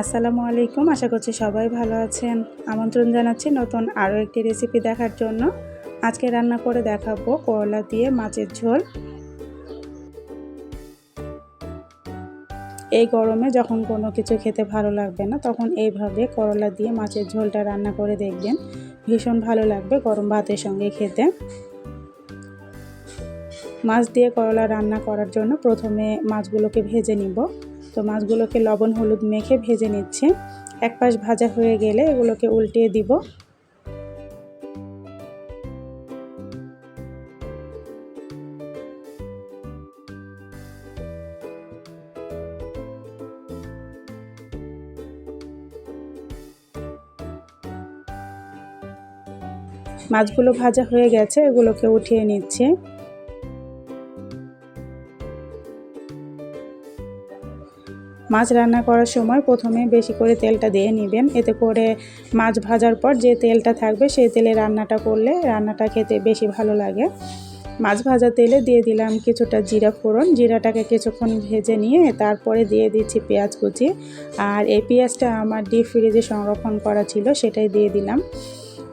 আসসালামু আলাইকুম। আশা করছি সবাই ভালো আছেন। আমন্ত্রণ জানাচ্ছি নতুন আরও একটি রেসিপি দেখার জন্য। আজকে রান্না করে দেখাবো করলা দিয়ে মাছের ঝোল। এই গরমে যখন কোনো কিছু খেতে ভালো লাগবে না, তখন এইভাবে করলা দিয়ে মাছের ঝোলটা রান্না করে দেখবেন। ভীষণ ভালো লাগবে গরম ভাতের সঙ্গে খেতে। মাছ দিয়ে করলা রান্না করার জন্য প্রথমে মাছগুলোকে ভেজে নিব। তো মাছগুলোকে লবণ হলুদ মেখে ভেজে নিচ্ছি। এক পাশ ভাজা হয়ে গেলে এগুলোকে উল্টিয়ে দিব। মাছগুলো ভাজা হয়ে গেছে, এগুলোকে উঠিয়ে নিচ্ছি। মাছ রান্না করার সময় প্রথমে বেশি করে তেলটা দিয়ে নেবেন, এতে করে মাছ ভাজার পর যে তেলটা থাকবে সেই তেলে রান্নাটা করলে রান্নাটা খেতে বেশি ভালো লাগে। মাছ ভাজা তেলে দিয়ে দিলাম কিছুটা জিরা ফোড়ন। জিরাটাকে কিছুক্ষণ ভেজে নিয়ে তারপরে দিয়ে দিচ্ছি পেঁয়াজ কুচি। আর এই পেঁয়াজটা আমার ডিপ ফ্রিজে সংরক্ষণ করা ছিল, সেটাই দিয়ে দিলাম।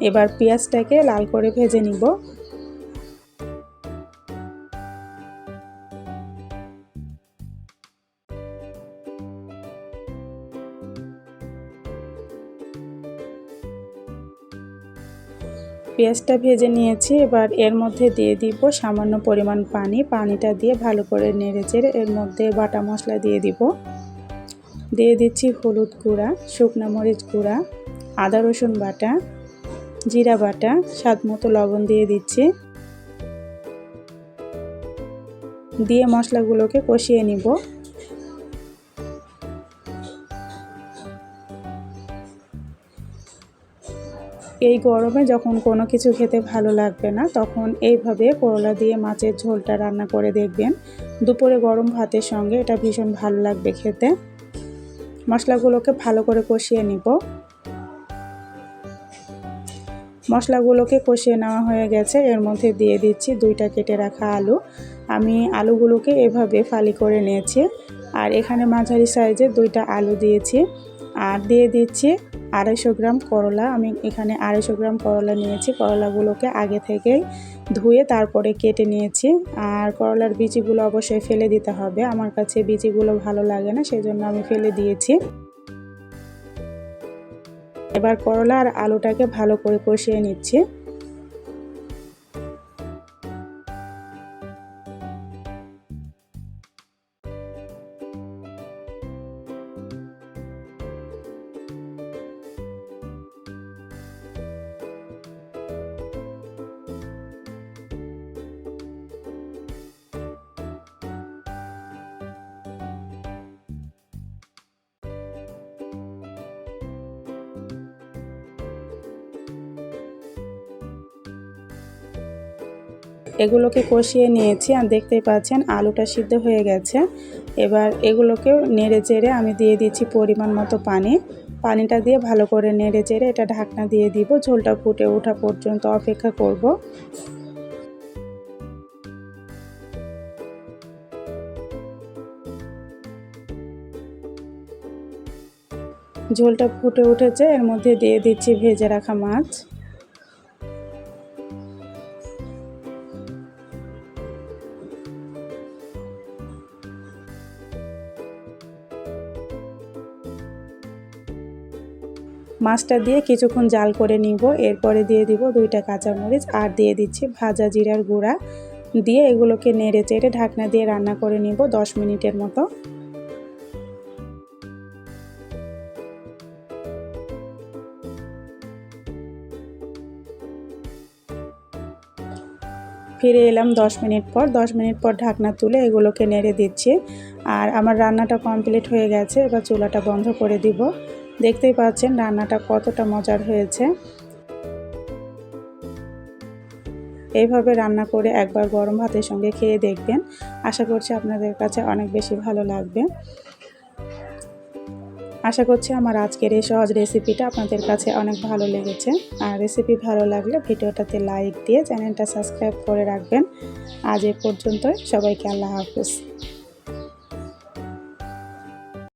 এবার পেঁয়াজটাকে লাল করে ভেজে নিব। পেঁয়াজটা ভেজে নিয়েছি, এবার এর মধ্যে দিয়ে দিব সামান্য পরিমাণ পানি। পানিটা দিয়ে ভালো করে নেড়েচেড়ে এর মধ্যে বাটা মশলা দিয়ে দিব। দিয়ে দিচ্ছি হলুদ গুঁড়া, শুকনো মরিচ গুঁড়া, আদা রসুন বাটা, জিরা বাটা, স্বাদ মতো লবণ দিয়ে দিচ্ছি। দিয়ে মশলাগুলোকে কষিয়ে নিব। এই গরমে যখন কোনো কিছু খেতে ভালো লাগবে না, তখন এইভাবে করলা দিয়ে মাছের ঝোলটা রান্না করে দেখবেন। দুপুরে গরম ভাতের সঙ্গে এটা ভীষণ ভালো লাগবে খেতে। মশলাগুলোকে ভালো করে কষিয়ে নিব। মশলাগুলোকে কষিয়ে নেওয়া হয়ে গেছে, এর মধ্যে দিয়ে দিচ্ছি 2টা কেটে রাখা আলু। আমি আলুগুলোকে এভাবে ফালি করে নিয়েছি। আর এখানে মাঝারি সাইজের 2টা আলু দিয়েছি। আর দিয়ে দিচ্ছি 250 গ্রাম করলা। আমি এখানে 250 গ্রাম করলা নিয়েছি। করলাগুলোকে আগে থেকেই ধুয়ে তারপরে কেটে নিয়েছি। আর করলার বিচিগুলো অবশ্যই ফেলে দিতে হবে, আমার কাছে বিচিগুলো ভালো লাগে না, সেজন্য আমি ফেলে দিয়েছি। এবার করলা আর আলুটাকে ভালো করে কষিয়ে নিচ্ছি। এগুলোকে কষিয়ে নিয়েছি আর দেখতেই পাচ্ছেন আলুটা সিদ্ধ হয়ে গেছে। এবার এগুলোকে নেড়ে চেড়ে আমি দিয়ে দিচ্ছি পরিমাণ মতো পানি। পানিটা দিয়ে ভালো করে নেড়ে চেড়ে এটা ঢাকনা দিয়ে দিব। ঝোলটা ফুটে ওঠা পর্যন্ত অপেক্ষা করব। ঝোলটা ফুটে উঠেছে, এর মধ্যে দিয়ে দিচ্ছি ভেজে রাখা মাছ। মাছটা দিয়ে কিছুক্ষণ জাল করে নিব। এরপরে দিয়ে দিব 2টা কাঁচামরিচ আর দিয়ে দিচ্ছি ভাজা জিরার গুঁড়া। দিয়ে এগুলোকে নেড়ে চেড়ে ঢাকনা দিয়ে রান্না করে নিব 10 মিনিটের মতো। ফিরে এলাম 10 মিনিট পর। 10 মিনিট পর ঢাকনা তুলে এগুলোকে নেড়ে দিচ্ছি। আর আমার রান্নাটা কমপ্লিট হয়ে গেছে, এবার চুলাটা বন্ধ করে দিব। দেখতেই পাচ্ছেন রান্নাটা কতটা মজার হয়েছে। এইভাবে রান্না করে একবার গরম ভাতের সঙ্গে খেয়ে দেখবেন। আশা করছি আপনাদের কাছে অনেক বেশি ভালো লাগবে। আশা করছি আমার আজকের এই সহজ রেসিপিটা আপনাদের কাছে অনেক ভালো লেগেছে। আর রেসিপি ভালো লাগলে ভিডিওটাতে লাইক দিয়ে চ্যানেলটা সাবস্ক্রাইব করে রাখবেন। আজ এ পর্যন্তই, সবাইকে আল্লাহ হাফেজ।